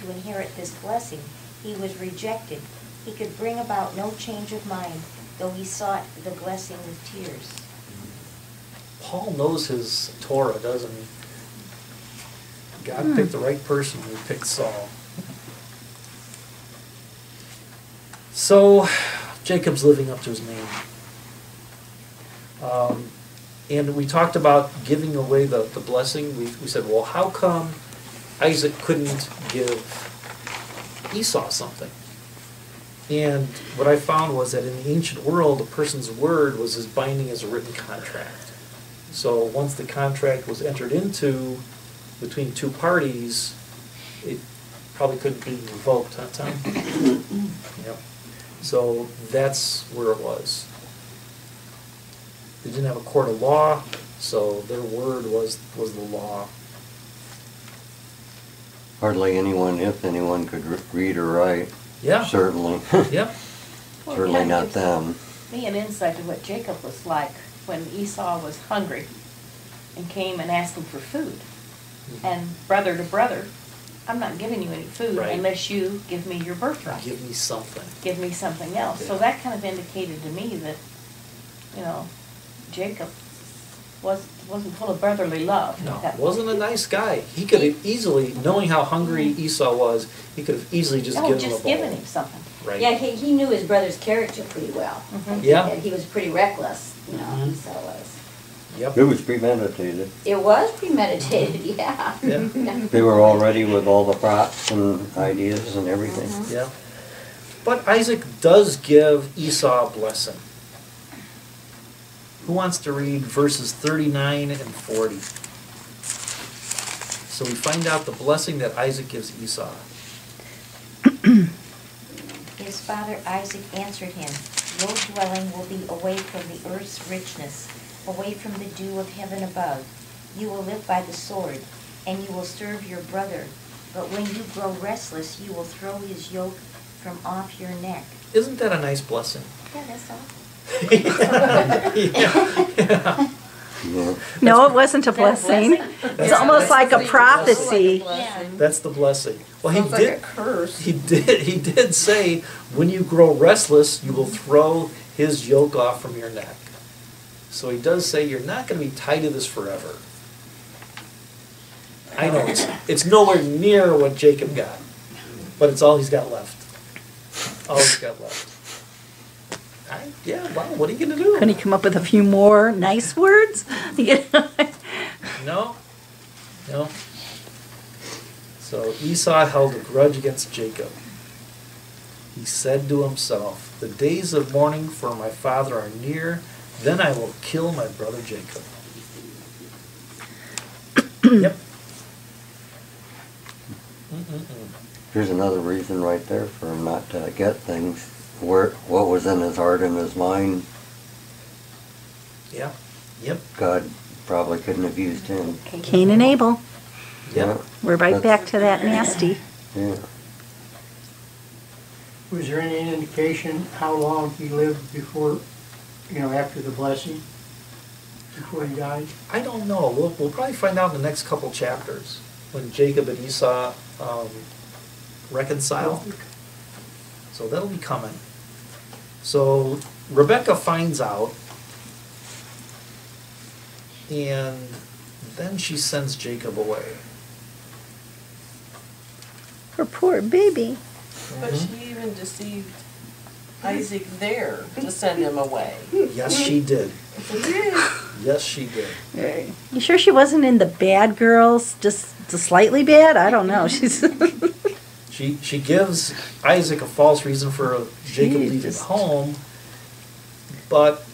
to inherit this blessing, he was rejected. He could bring about no change of mind, though he sought the blessing with tears. Paul knows his Torah, doesn't he? God picked the right person when he picked Saul. So, Jacob's living up to his name. And we talked about giving away the blessing. We said, well, how come Isaac couldn't give Esau something? And what I found was that in the ancient world, a person's word was as binding as a written contract. So once the contract was entered into between two parties, it probably couldn't be revoked, huh, Tom? Yep. So that's where it was. They didn't have a court of law, so their word was the law. Hardly anyone, if anyone, could read or write. Yeah. Certainly. Yep. Well, Certainly not them. Me an insight to what Jacob was like when Esau was hungry and came and asked him for food. Mm-hmm. And brother to brother, I'm not giving you any food Right. unless you give me your birthright. Give me something. Give me something else. So Yeah. that kind of indicated to me that, Jacob wasn't full of brotherly love. No, That wasn't a nice guy. He could have easily, knowing how hungry Esau was, he could have easily just given him a bowl. just given him something. Right. Yeah, he knew his brother's character pretty well. Mhm. Yeah. And he was pretty reckless, Mhm. Esau was. Yep. It was premeditated. It was premeditated, yeah. Yeah. They were all ready with all the props and ideas and everything. Yeah. But Isaac does give Esau a blessing. Who wants to read verses 39 and 40? So we find out the blessing that Isaac gives Esau. His father Isaac answered him, "Your dwelling will be away from the earth's richness, away from the dew of heaven above. You will live by the sword, and you will serve your brother. But when you grow restless, you will throw his yoke from off your neck." Isn't that a nice blessing? Yeah, that's all. Yeah. Yeah. No, it wasn't a blessing. It's almost like a prophecy. Yeah. That's the blessing. Well, he Sounds like did. a curse. He did say, when you grow restless, you will throw his yoke off from your neck. So he does say you're not going to be tied to this forever. I know it's nowhere near what Jacob got, but it's all he's got left. All he's got left. Yeah, wow, what are you going to do? Couldn't he come up with a few more nice words? No. So Esau held a grudge against Jacob. He said to himself, "The days of mourning for my father are near, then I will kill my brother Jacob." Yep. Here's another reason right there for him not to get things. What was in his heart and his mind, Yeah. Yep. God probably couldn't have used him. Cain and Abel. Yep. We're right back to that nasty. Yeah. Was there any indication how long he lived before, after the blessing, before he died? I don't know. We'll probably find out in the next couple chapters when Jacob and Esau reconcile. So that'll be coming. So Rebecca finds out, and then she sends Jacob away. Her poor baby. But she even deceived Isaac there to send him away. Yes, she did. Yes, she did. You sure she wasn't in the bad girls? Just slightly bad? I don't know. She's She gives Isaac a false reason for Jacob leaving Jesus. home, but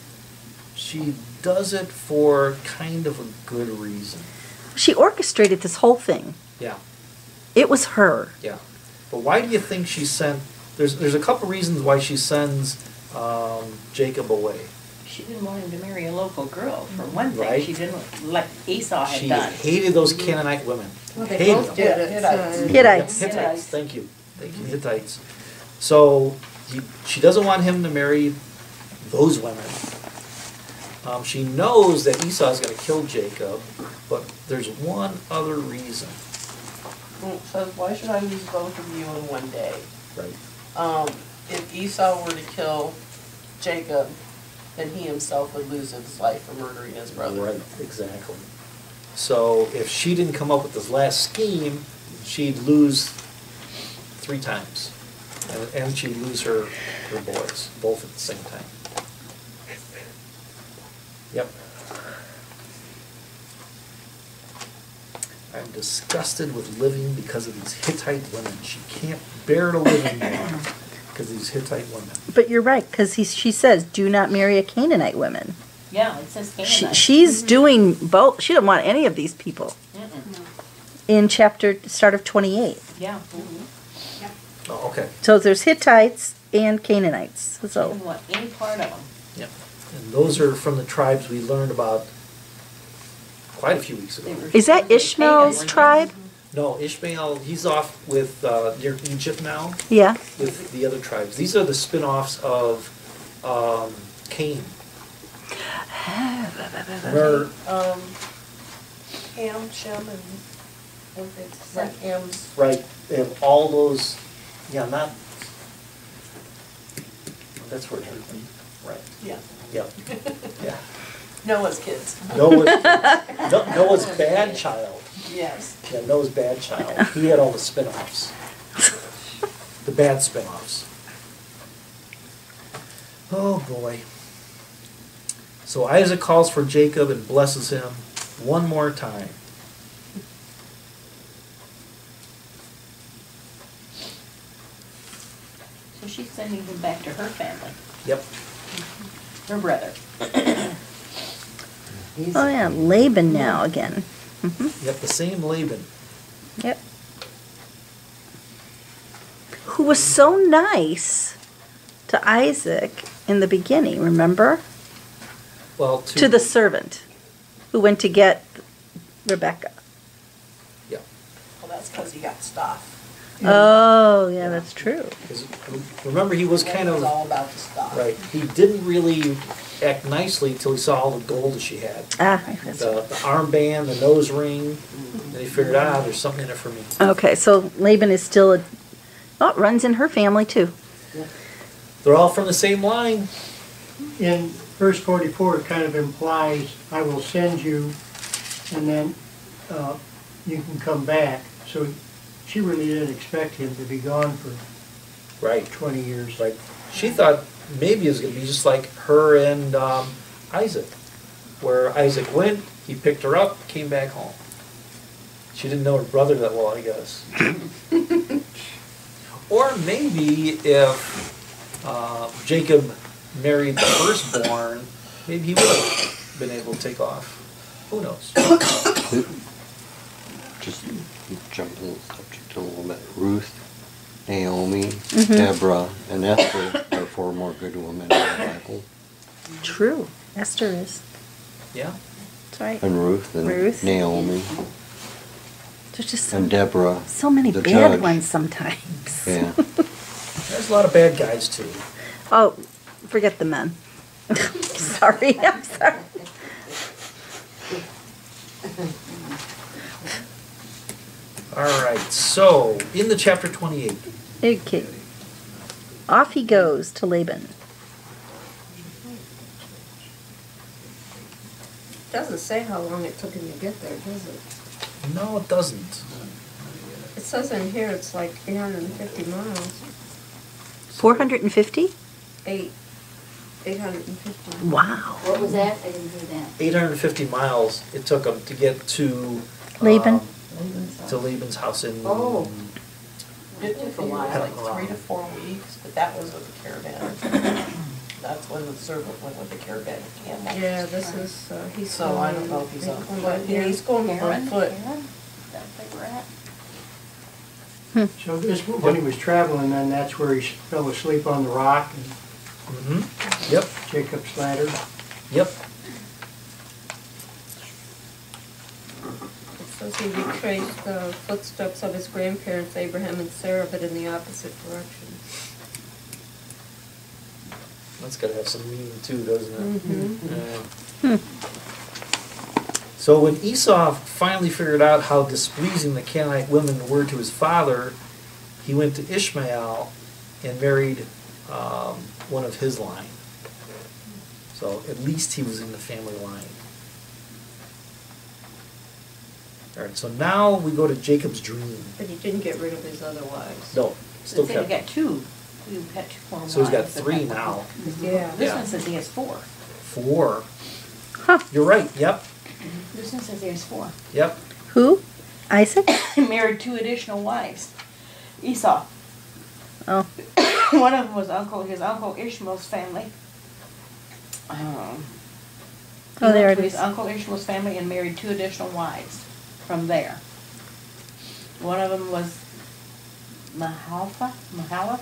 she does it for kind of a good reason. she orchestrated this whole thing. Yeah, It was her. yeah. But why do you think she sent? There's a couple reasons why she sends Jacob away. She didn't want him to marry a local girl, for one thing. Right. She didn't, like Esau had She done. hated those Canaanite women. Well, they Hated both them. did it. Hittites. Hittites. Thank you, Hittites. So she doesn't want him to marry those women. She knows that Esau is going to kill Jacob, but there's one other reason. It says, why should I lose both of you in one day? Right. If Esau were to kill Jacob, then he himself would lose his life for murdering his brother. Right, exactly. So if she didn't come up with this last scheme, she'd lose 3 times. And she'd lose her boys, both at the same time. Yep. I'm disgusted with living because of these Hittite women. She can't bear to live anymore because of these Hittite women. But you're right, because she says, do not marry a Canaanite woman. Yeah, it says Canaanite. She's doing both. She doesn't want any of these people. In start of 28. Yeah. Oh, okay. So there's Hittites and Canaanites. She So didn't want any part of them. Yep. And those are from the tribes we learned about quite a few weeks ago. is that Ishmael's tribe? No, Ishmael, he's off with near Egypt now Yeah. with the other tribes. These are the spin-offs of Cain. Remember, Ham, Shem, and Ham's. right, they have all those, yeah, not, that's where it hurt me. Right, Yeah. yeah, yeah. Noah's kids. Noah's bad child. Yes. Yeah, Noah's bad child. He had all the spin-offs. The bad spin-offs. Oh, boy. So Isaac calls for Jacob and blesses him one more time. So she's sending him back to her family, Yep. her brother. Oh yeah, Laban now again. Yep, the same Laban. Yep. Who was so nice to Isaac in the beginning, remember? Well, To the servant who went to get Rebecca. Yeah. Well, that's because he got stuff. Oh, yeah, that's true. 'Cause remember, he was kind It was of, all about the stuff. right, he didn't really act nicely until he saw all the gold that she had. Ah, that's The armband, the nose ring, and he figured, there's something in it for me. okay. So Laban is still it runs in her family too. They're all from the same line. In verse 44, it kind of implies, I will send you, and then you can come back. So she really didn't expect him to be gone for Right. 20 years. Right. She thought maybe it was going to be just like her and Isaac, where Isaac went, he picked her up, came back home. She didn't know her brother that well, I guess. Or maybe if Jacob married the firstborn, maybe he would have been able to take off. Who knows? Just jump to the subject a little bit. Ruth, Naomi, Deborah, and Esther are 4 more good women in the Bible. True. Esther is. Yeah. That's right. And Ruth and Ruth. Naomi There's just and Deborah. so many the bad judge. ones sometimes. Yeah. There's a lot of bad guys too. Oh, forget the men. Sorry, I'm sorry. All right. So in the chapter 28. Okay. Off he goes to Laban. Doesn't say how long it took him to get there, does it? No, it doesn't. It says in here it's like 850 miles. 450? 850. Wow. What was that? I didn't hear that. 850 miles it took them to get to Laban? To Laban's house in. Oh. It took a while. like 3 to 4 weeks, but that was with the caravan. That's when the servant went with the caravan of camels. Yeah, this is, he's So going. I don't know if he's on going foot. by here. He's going on Karen? foot. Karen? Is that what they were at? So this, when he was traveling, then that's where he fell asleep on the rock and Mm-hmm. Yep. Jacob's ladder. Yep. It says he retraced the footsteps of his grandparents, Abraham and Sarah, but in the opposite direction. That's got to have some meaning too, doesn't it? Mm-hmm. Yeah. So when Esau finally figured out how displeasing the Canaanite women were to his father, he went to Ishmael and married one of his line. So at least he was in the family line. All right, so now we go to Jacob's dream. But he didn't get rid of his other wives. No, still It said he kept. got two. He got two more So he's got wives, but 3 not- now. Yeah. This Yeah. one says he has 4. 4. Huh. You're right. Yep. This one says he has 4. Yep. Who? Isaac? He married 2 additional wives. Esau. Oh. One of them was his uncle Ishmael's family. He Oh, went there it to his is. uncle Ishmael's family and married 2 additional wives from there. One of them was Mahala.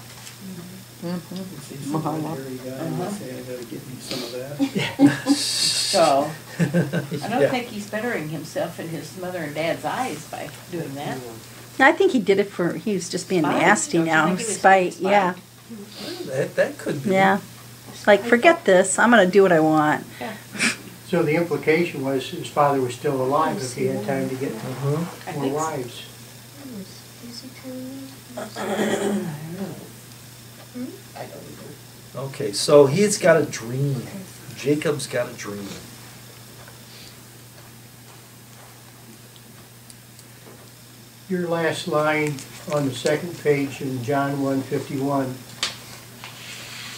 See some of that hairy guy, and Uh-huh. say, I gotta get me some of that. So I don't Yeah. think he's bettering himself in his mother and dad's eyes by doing that. I think he did it for, he was just being Spite? nasty Don't you now. think he was Spite, spite? yeah. That could be. Yeah. Like, forget this, I'm gonna do what I want. Yeah. So the implication was his father was still alive if he had time to get Mhm. I more think so. wives. I don't either. Okay, so he's got a dream. Jacob's got a dream. Your last line on the second page in John 1:51,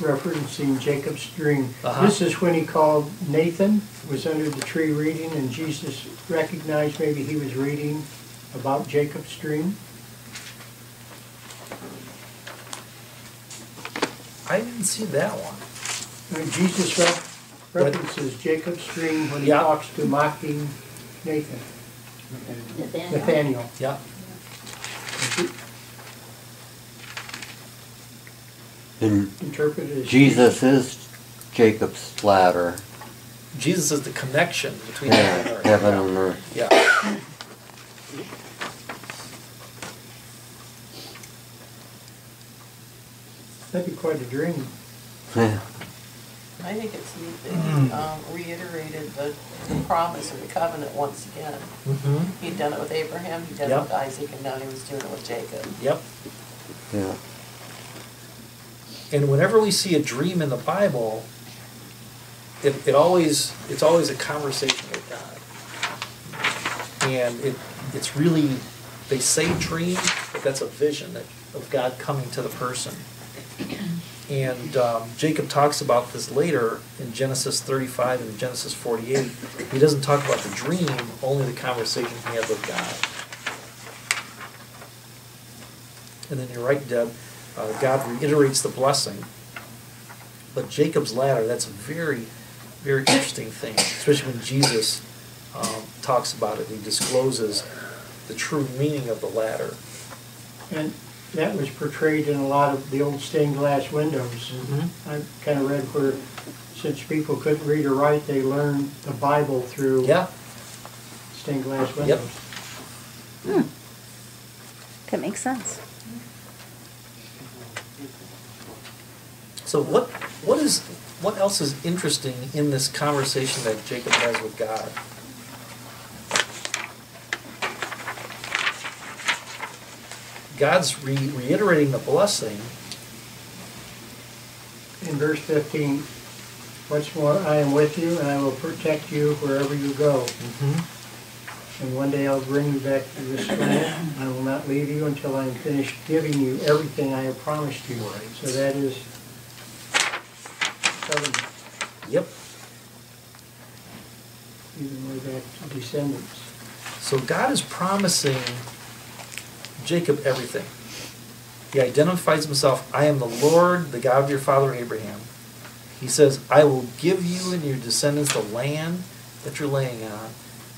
referencing Jacob's dream. Uh-huh. This is when he called Nathan, was under the tree reading, and Jesus recognized maybe he was reading about Jacob's dream. I didn't see that one. Jesus references Jacob's dream when he Yeah. talks to mocking Nathan, Nathaniel. Yeah. And Interpreted as Jesus is Jacob's ladder, Jesus is the connection between heaven and earth. heaven and earth. Yeah. That'd be quite a dream. Yeah. I think it's neat that he reiterated the promise or the covenant once again. Mm-hmm. He'd done it with Abraham, he'd done Yep. it with Isaac, and now he was doing it with Jacob. Yep. Yeah. And whenever we see a dream in the Bible, it's always a conversation with God. And it's really, they say dream, but that's a vision of God coming to the person. And Jacob talks about this later in Genesis 35 and Genesis 48. He doesn't talk about the dream, only the conversation he had with God. And then you're right, Deb, God reiterates the blessing. But Jacob's ladder, that's a very, very interesting thing, especially when Jesus talks about it. He discloses the true meaning of the ladder. And that was portrayed in a lot of the old stained glass windows. Mm-hmm. I kind of read where, since people couldn't read or write, they learned the Bible through Yeah. stained glass Yep. windows. That makes sense. So what else is interesting in this conversation that Jacob has with God? God's reiterating the blessing. In verse 15, what's more, I am with you and I will protect you wherever you go. Mm-hmm. And one day I'll bring you back to this land. I will not leave you until I am finished giving you everything I have promised you. Right. So that is covenant, Yep. even way back to descendants. So God is promising Jacob everything. He identifies himself, I am the Lord, the God of your father Abraham. He says, I will give you and your descendants the land that you're laying on.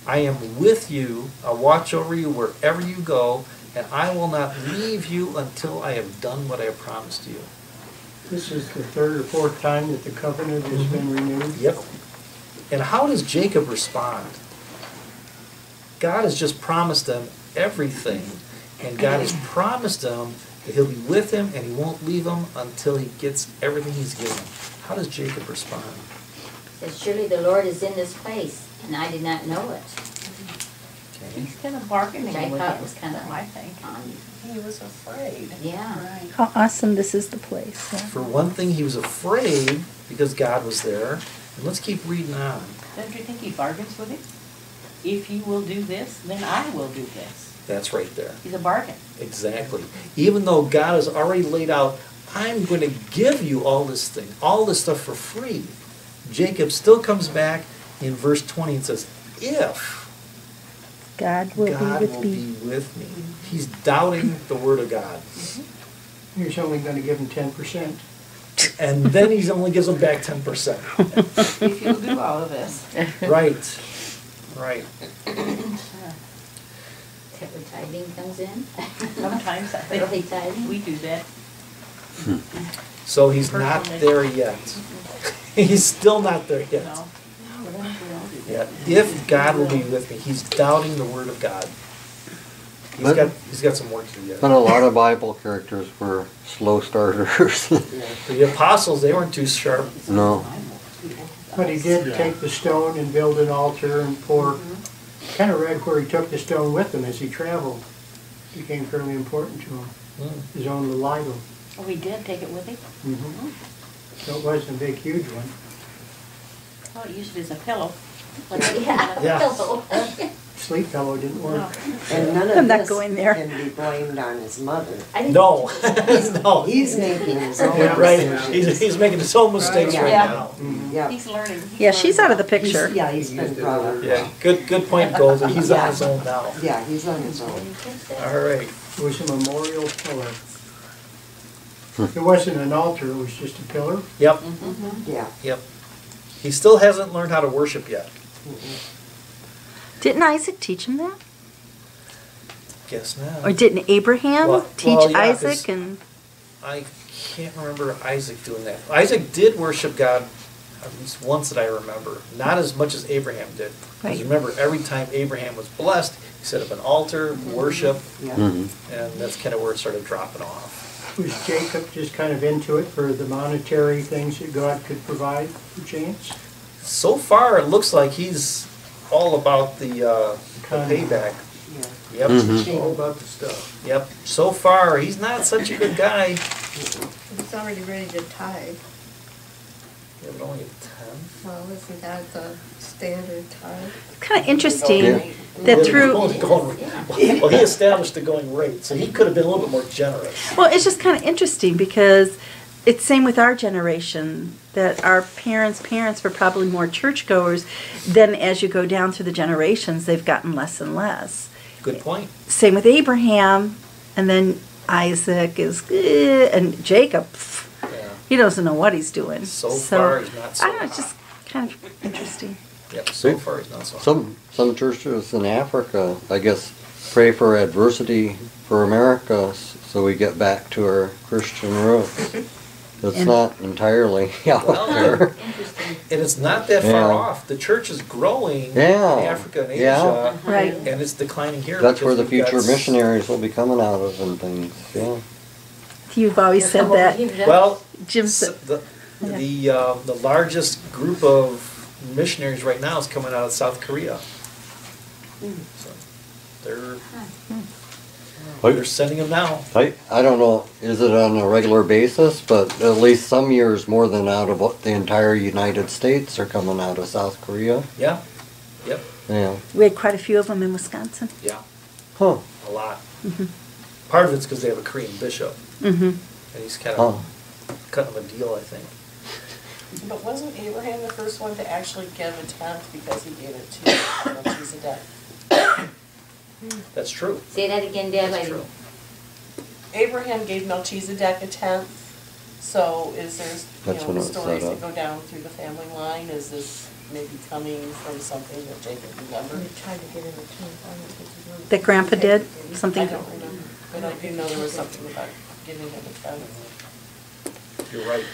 I am with you, I'll watch over you wherever you go, and I will not leave you until I have done what I have promised you. This is the third or fourth time that the covenant has been renewed. Yep. And how does Jacob respond? God has just promised him everything, and God has promised him that he'll be with him and he won't leave him until he gets everything he's given. How does Jacob respond? Says, surely the Lord is in this place, and I did not know it. He's kind of bargaining Which I with thought him, was kind of, I think. He was afraid. Yeah. Right. How awesome this is the place. Yeah. For one thing, he was afraid because God was there. And let's keep reading on. Don't you think he bargains with him? If you will do this, then I will do this. That's right there. He's a bargain. Exactly. Even though God has already laid out, I'm going to give you all this stuff for free. Jacob still comes back in verse 20 and says, if God will God be with will me. be with me. He's doubting the word of God. He's only gonna give him 10%. And then he only gives them back 10%. If you'll do all of this. Right. Right. Is that where tithing comes in? Sometimes I Early think tithing? we do that. So he's not there yet. He's still not there yet. No. Yet. If God will be with me, he's doubting the word of God. He's got some work to do yet. But a lot of Bible characters were slow starters. The apostles, they weren't too sharp. No. But he did take the stone and build an altar and pour. Kind of read where he took the stone with him as he traveled. It became fairly important to him. His own little idol. Oh, he did take it with him? So it wasn't a big, huge one. Oh, it used to be as a pillow. Yeah. Yeah. Pillow. Sleep pillow didn't work. And none I'm of not this going there. can be blamed on his mother. I didn't No. No. He's making his own Yeah. Right. decisions. He's making his own mistakes right Yeah. now. Yeah. He's learning. Yeah, she's out of the picture. Yeah, he's been brought up. Yeah, good point, Golden. He's on his own now. Yeah, he's on his own. All right. It was a memorial pillar. It wasn't an altar, it was just a pillar. Yep, Yeah. yep. He still hasn't learned how to worship yet. Didn't Isaac teach him that? Guess not. Or didn't Abraham Well, teach well, yeah, Isaac? 'cause- And I can't remember Isaac doing that. Isaac did worship God at least once that I remember. Not as much as Abraham did. Because Right. remember, every time Abraham was blessed, he set up an altar, worship, Yeah. and that's kind of where it started dropping off. Was Jacob just kind of into it for the monetary things that God could provide for chance? So far, it looks like he's all about the Economy. payback. Yeah. Yep. All about the stuff. Yep. So far, he's not such a good guy. He's already ready to tithe. Yeah, but only a 10. Well, isn't that the standard tithe? kind of interesting Yeah. that Well, through, well, he established the going rate, so he could have been a little bit more generous. well, it's just kind of interesting because it's same with our generation, that our parents' parents were probably more churchgoers. Then as you go down through the generations, they've gotten less and less. Good point. Same with Abraham, and then Isaac is, and Jacob, Yeah. he doesn't know what he's doing. So far, he's not so I don't know, it's hot. just kind of interesting. Yep. So far, he's not so hot. Some churches in Africa, I guess, pray for adversity for America so we get back to our Christian roots. It's And- not entirely out Well, there. And it's not that far Yeah. off. The church is growing Yeah. in Africa and Asia, Yeah. Right. and it's declining here. That's because where the we've got future missionaries will be coming out of and things, yeah. You've always said that. Well, Jim said, the largest group of missionaries right now is coming out of South Korea. So they're sending them now. I don't know, is it on a regular basis, but at least some years more than out of the entire United States are coming out of South Korea. Yeah. Yep. Yeah. we had quite a few of them in Wisconsin. Yeah. Huh. A lot. Part of it's because they have a Korean bishop, Mm-hmm. and he's kind Oh. of cutting them a deal, I think. But wasn't Abraham the first one to actually give a tenth because he gave it to Melchizedek? That's true. Say that again, Deb. That's true. Abraham gave Melchizedek a tenth, so is there, That's when it was stories set that up. go down through the family line? Is this maybe coming from something that Jacob remembered? They tried to get him a tenth, I don't think he remembered. That Grandpa did I something. don't remember, but I do know there was something about giving him a tenth. You're right.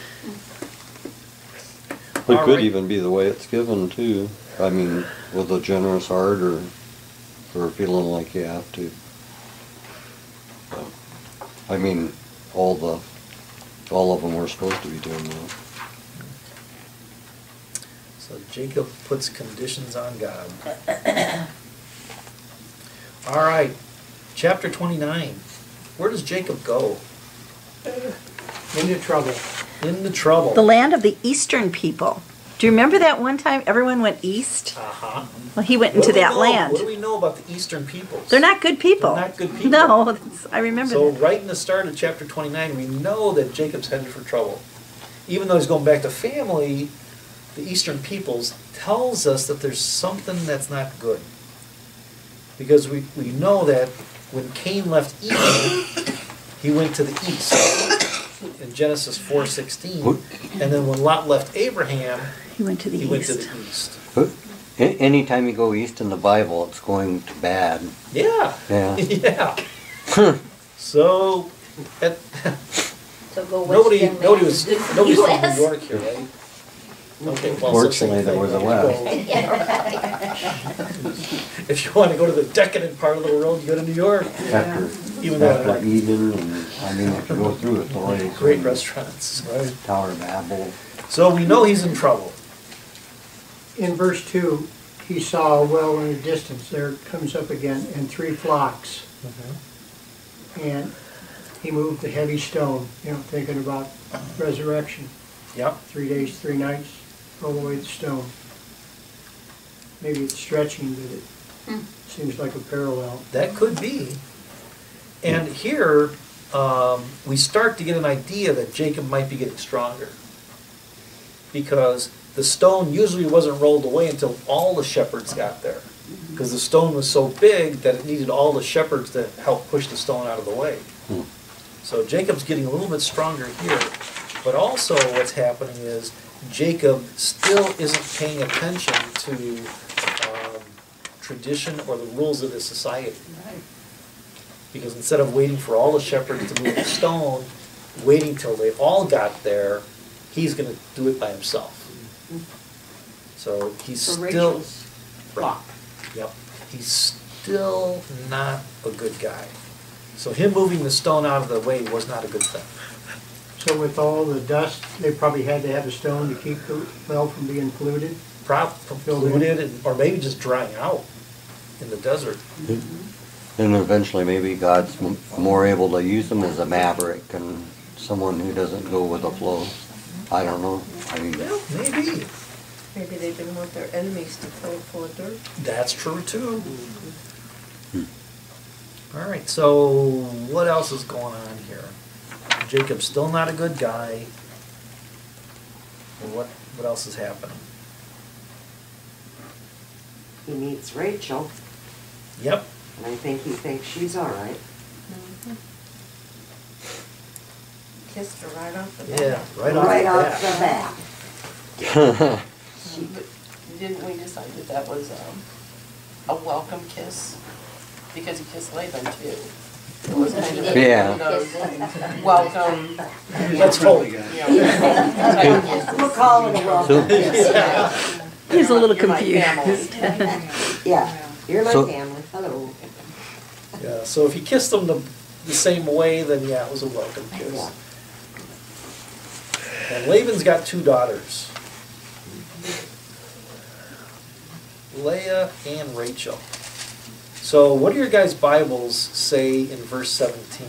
It All could right. even be the way it's given too. I mean, with a generous heart or feeling like you have to. But, I mean, all of them were supposed to be doing that. So Jacob puts conditions on God. All right, chapter 29. Where does Jacob go? Into trouble. Into trouble. The land of the eastern people. Do you remember that one time everyone went east? Uh-huh. Well, he went What into do we that know? land. What do we know about the eastern peoples? They're not good people. They're not good people. No, I remember So that. right in the start of chapter 29, we know that Jacob's headed for trouble. Even though he's going back to family, the eastern peoples tells us that there's something that's not good. Because we know that when Cain left Eden, he went to the east in Genesis 4:16. And then when Lot left Abraham, He went to the he east. went to the east. But anytime you go east in the Bible, it's going to bad. Yeah. Yeah. Yeah. So, at, So go nobody western land. nobody's Good for from US. New York here, right? Okay, well, Fortunately, there was a west. Yeah, right. If you want to go to the decadent part of the world, you go to New York. After, Even though I after like Eden, and I mean, if you go through it, the way great restaurants. Tower of Babel. So we know he's in trouble. In verse 2, he saw a well in the distance. There it comes up again, and 3 flocks. And he moved the heavy stone, thinking about resurrection. Yep. 3 days, 3 nights, roll away the stone. Maybe it's stretching, but it seems like a parallel. That could be. And here, we start to get an idea that Jacob might be getting stronger. Because the stone usually wasn't rolled away until all the shepherds got there. Because the stone was so big that it needed all the shepherds to help push the stone out of the way. So Jacob's getting a little bit stronger here. But also what's happening is Jacob still isn't paying attention to tradition or the rules of his society. Because instead of waiting for all the shepherds to move the stone, waiting till they all got there, he's going to do it by himself. So he's For still... Rachel's flock. Yep. He's still not a good guy. So him moving the stone out of the way was not a good thing. So with all the dust, they probably had to have a stone to keep the well from being polluted? Polluted, or maybe just drying out in the desert. Then eventually maybe God's more able to use them as a maverick and someone who doesn't go with the flow. I don't know. I mean, Well, maybe. Maybe they didn't want their enemies to fill it full of dirt. That's true too. All right, so what else is going on here? Jacob's still not a good guy. And what else is happening? He meets Rachel, Yep. and I think he thinks she's all right. Kissed her right off the bat. Yeah, right Right off the bat. off the bat. Didn't we decide that that was a welcome kiss? Because he kissed Laban too. It was kind of Yeah. welcome. Let's hope. We'll call it a welcome. He's a little You're my confused. Yeah, you're my So- family, hello. Yeah, so if he kissed them the same way, then yeah, it was a welcome kiss. Yeah. And Laban's got 2 daughters, Leah and Rachel. So what do your guys' Bibles say in verse 17?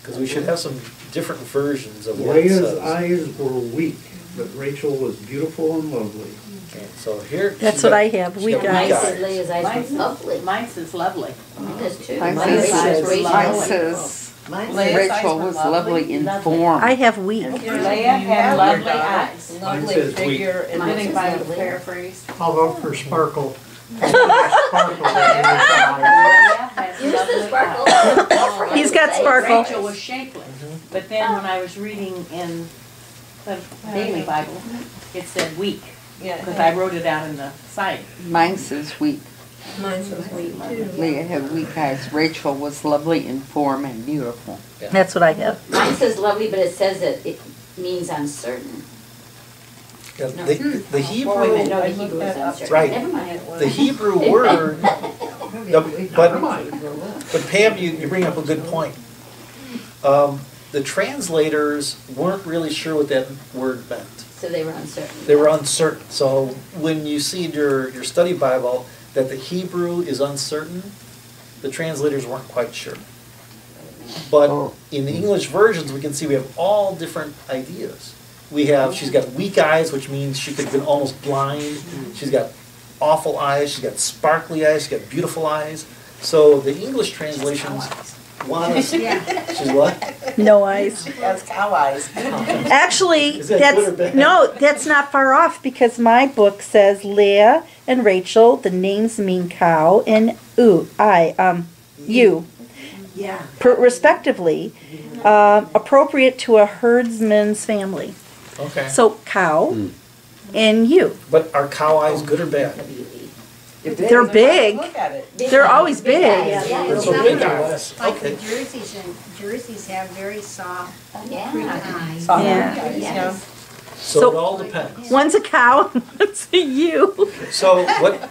Because we should have some different versions of what it Leah's says. eyes were weak, but Rachel was beautiful and lovely. Okay, so here. That's she's what got- I have, she's weak got Mine eyes. said Leah's eyes were lovely. Mine says lovely. Mine does too. Mine Mine says- says Mine Rachel. says Leah's Rachel eyes were was lovely in Lovely. form. I have weak. Leah had lovely eyes. Lovely says weak. figure and Mine Living says by the lovely. paraphrase. I'll vote for Sparkle. Sparkle in his eyes. Yours says sparkle. He's got sparkle. Rachel was shapely, but then when I was reading in the Daily Bible, it said weak, because I wrote it out in the site. Mine says weak. Mine says weak too. Leah had weak eyes. Rachel was lovely in form and beautiful. That's what I have. Mine says lovely, but it says that it means uncertain. Yeah, No. the Oh, wait a Hebrew, minute, no, the I Hebrew looked is that up. uncertain. Right. Never mind. the Hebrew word, but Pam, you bring up a good point. The translators weren't really sure what that word meant. So they were uncertain. They were uncertain. So when you see your study Bible, that the Hebrew is uncertain. The translators weren't quite sure. But in the English versions, we can see we have all different ideas. We have, she's got weak eyes, which means she could have been almost blind. She's got awful eyes, she's got sparkly eyes, she's got beautiful eyes. So the English translations want us, she's what? No eyes. That's cow eyes. Actually, Is that good or bad? no, that's not far off because my book says Leah and Rachel, the names mean cow and you. Yeah. Respectively, appropriate to a herdsman's family. Okay. So cow and you. But are cow eyes good or bad? They're big. Look at it. They're always big. Yeah, So big eyes. Like the Okay. jerseys, and jerseys have very soft, Yeah. pretty eyes. Yeah. Yes. So it all depends. One's a cow, one's a you. So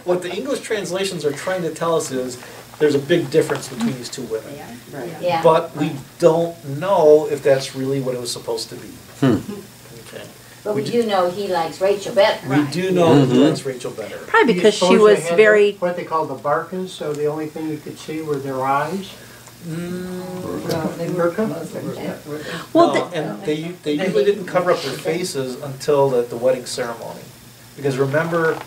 what the English translations are trying to tell us is there's a big difference between these two women. Yeah. But we don't know if that's really what it was supposed to be. Okay. But we do know he likes Rachel better. We do know he likes Rachel better. Probably because Do you she suppose was they had very, what they call the barkas, so the only thing you could see were their eyes? well, No, and they usually didn't cover up their faces until the wedding ceremony. Because remember,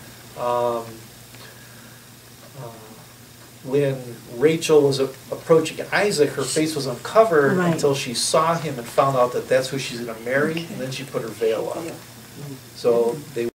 when Rachel was approaching Isaac, her face was uncovered Right. until she saw him and found out that that's who she's going to marry, and then she put her veil up. So they